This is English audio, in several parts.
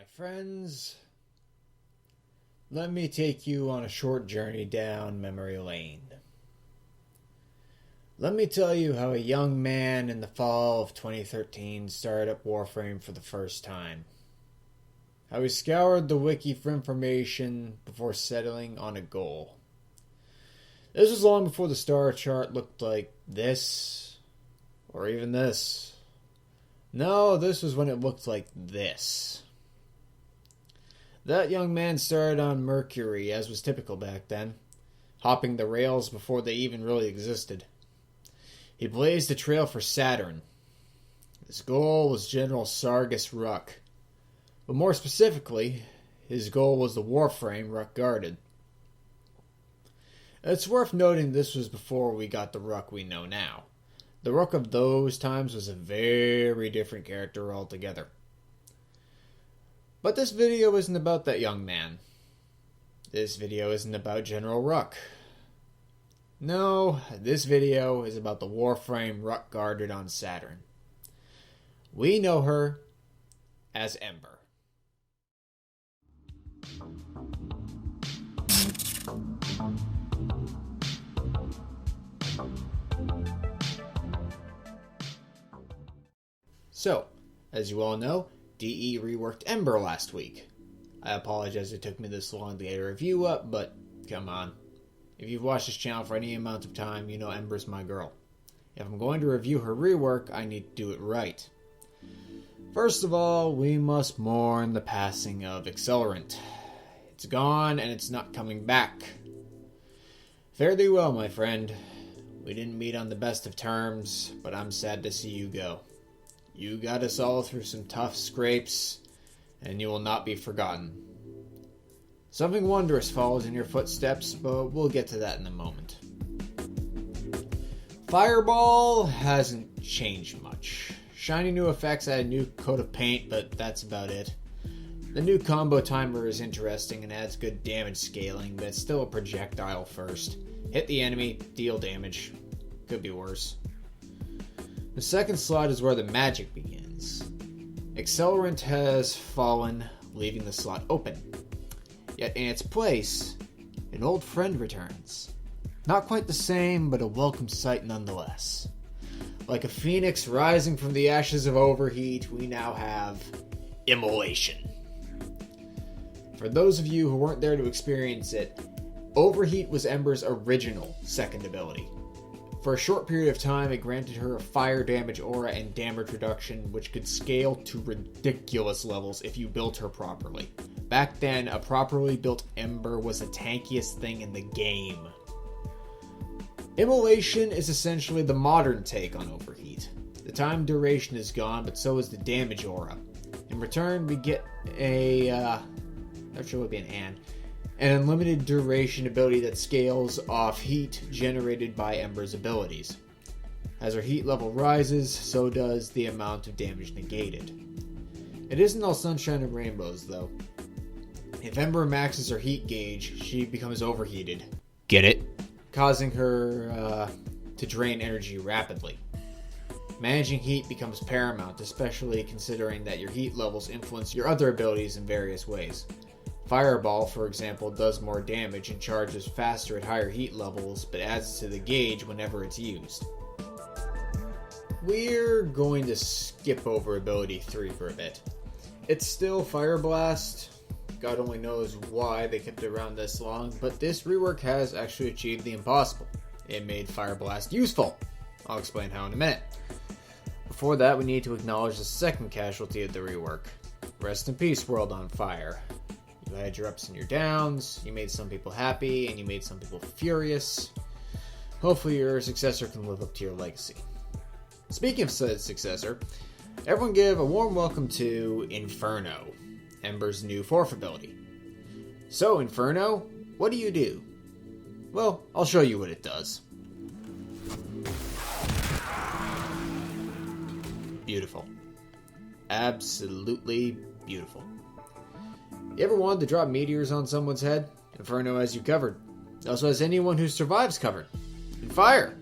my friends. Let me take you on a short journey down memory lane. Let me tell you how a young man in the fall of 2013 started up Warframe for the first time. How he scoured the wiki for information before settling on a goal. This was long before the star chart looked like this, or even this. No, this was when it looked like this. That young man started on Mercury, as was typical back then, hopping the rails before they even really existed. He blazed a trail for Saturn. His goal was General Sargus Ruck, but more specifically, his goal was the Warframe Ruck guarded. It's worth noting this was before we got the Ruck we know now. The Ruck of those times was a very different character altogether. But this video isn't about that young man. This video isn't about General Ruck. No, this video is about the Warframe Ruck guarded on Saturn. We know her as Ember. So, as you all know, DE reworked Ember last week. I apologize it took me this long to get a review up, but come on. If you've watched this channel for any amount of time, you know Ember's my girl. If I'm going to review her rework, I need to do it right. First of all, we must mourn the passing of Accelerant. It's gone and it's not coming back. Fare thee well, my friend. We didn't meet on the best of terms, but I'm sad to see you go. You got us all through some tough scrapes, and you will not be forgotten. Something wondrous follows in your footsteps, but we'll get to that in a moment. Fireball hasn't changed much. Shiny new effects add a new coat of paint, but that's about it. The new combo timer is interesting and adds good damage scaling, but it's still a projectile first. Hit the enemy, deal damage. Could be worse. The second slot is where the magic begins. Accelerant has fallen, leaving the slot open. Yet in its place, an old friend returns. Not quite the same, but a welcome sight nonetheless. Like a phoenix rising from the ashes of overheat, we now have Immolation. For those of you who weren't there to experience it, Overheat was Ember's original second ability. For a short period of time, it granted her a fire damage aura and damage reduction, which could scale to ridiculous levels if you built her properly. Back then, a properly built Ember was the tankiest thing in the game. Immolation is essentially the modern take on Overheat. The time duration is gone, but so is the damage aura. In return, we get an unlimited duration ability that scales off heat generated by Ember's abilities. As her heat level rises, so does the amount of damage negated. It isn't all sunshine and rainbows, though. If Ember maxes her heat gauge, she becomes overheated. Get it? Causing her to drain energy rapidly. Managing heat becomes paramount, especially considering that your heat levels influence your other abilities in various ways. Fireball, for example, does more damage and charges faster at higher heat levels, but adds to the gauge whenever it's used. We're going to skip over ability 3 for a bit. It's still Fire Blast. God only knows why they kept it around this long, but this rework has actually achieved the impossible. It made Fire Blast useful. I'll explain how in a minute. Before that, we need to acknowledge the second casualty of the rework. Rest in peace, World on Fire. You had your ups and your downs, you made some people happy, and you made some people furious. Hopefully your successor can live up to your legacy. Speaking of said successor, everyone give a warm welcome to Inferno, Ember's new 4th ability. So Inferno, what do you do? Well, I'll show you what it does. Beautiful. Absolutely beautiful. You ever wanted to drop meteors on someone's head? Inferno has you covered. It also has anyone who survives covered. And fire!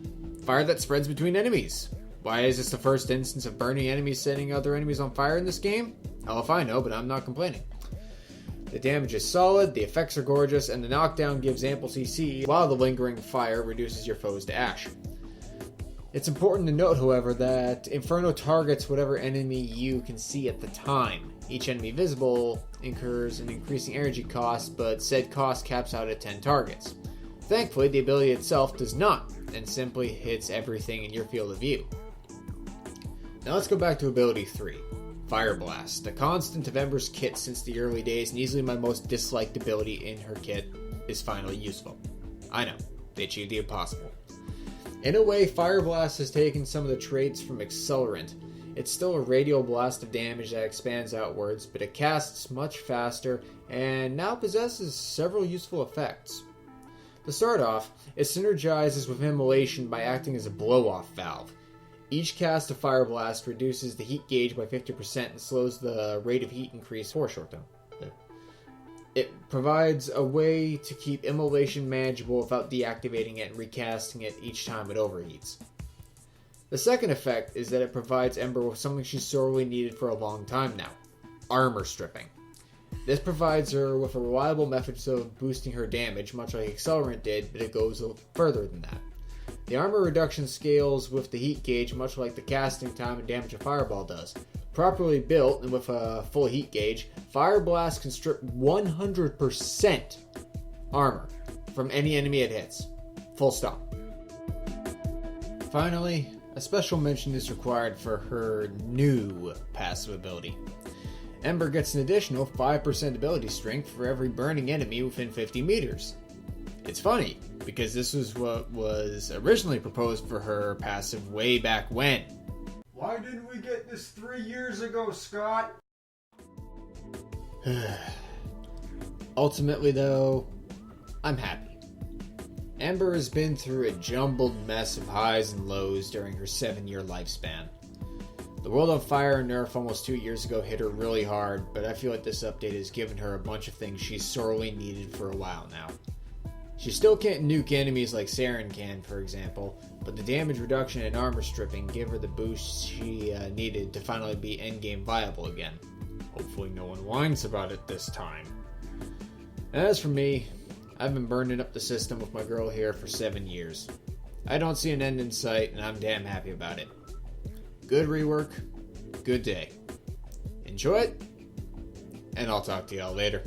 Fire that spreads between enemies. Why is this the first instance of burning enemies setting other enemies on fire in this game? Hell if I know, but I'm not complaining. The damage is solid, the effects are gorgeous, and the knockdown gives ample CC, while the lingering fire reduces your foes to ash. It's important to note, however, that Inferno targets whatever enemy you can see at the time. Each enemy visible incurs an increasing energy cost, but said cost caps out at 10 targets. Thankfully, the ability itself does not, and simply hits everything in your field of view. Now let's go back to ability 3. Fire Blast, a constant of Ember's kit since the early days, and easily my most disliked ability in her kit, is finally useful. I know, they achieved the impossible. In a way, Fire Blast has taken some of the traits from Accelerant. It's still a radial blast of damage that expands outwards, but it casts much faster, and now possesses several useful effects. To start off, it synergizes with Immolation by acting as a blow-off valve. Each cast of Fire Blast reduces the heat gauge by 50% and slows the rate of heat increase for a short time. It provides a way to keep Immolation manageable without deactivating it and recasting it each time it overheats. The second effect is that it provides Ember with something she's sorely needed for a long time now: armor stripping. This provides her with a reliable method of boosting her damage, much like Accelerant did, but it goes a little further than that. The armor reduction scales with the heat gauge, much like the casting time and damage a fireball does. Properly built and with a full heat gauge, Fire Blast can strip 100% armor from any enemy it hits. Full stop. Finally, a special mention is required for her new passive ability. Ember gets an additional 5% ability strength for every burning enemy within 50 meters. It's funny, because this was what was originally proposed for her passive way back when. Why didn't we get this 3 years ago, Scott? Ultimately, though, I'm happy. Ember has been through a jumbled mess of highs and lows during her 7-year lifespan. The World on Fire nerf almost 2 years ago hit her really hard, but I feel like this update has given her a bunch of things she's sorely needed for a while now. She still can't nuke enemies like Saren can, for example, but the damage reduction and armor stripping give her the boost she needed to finally be endgame viable again. Hopefully no one whines about it this time. As for me, I've been burning up the system with my girl here for 7 years. I don't see an end in sight, and I'm damn happy about it. Good rework, good day. Enjoy it, and I'll talk to y'all later.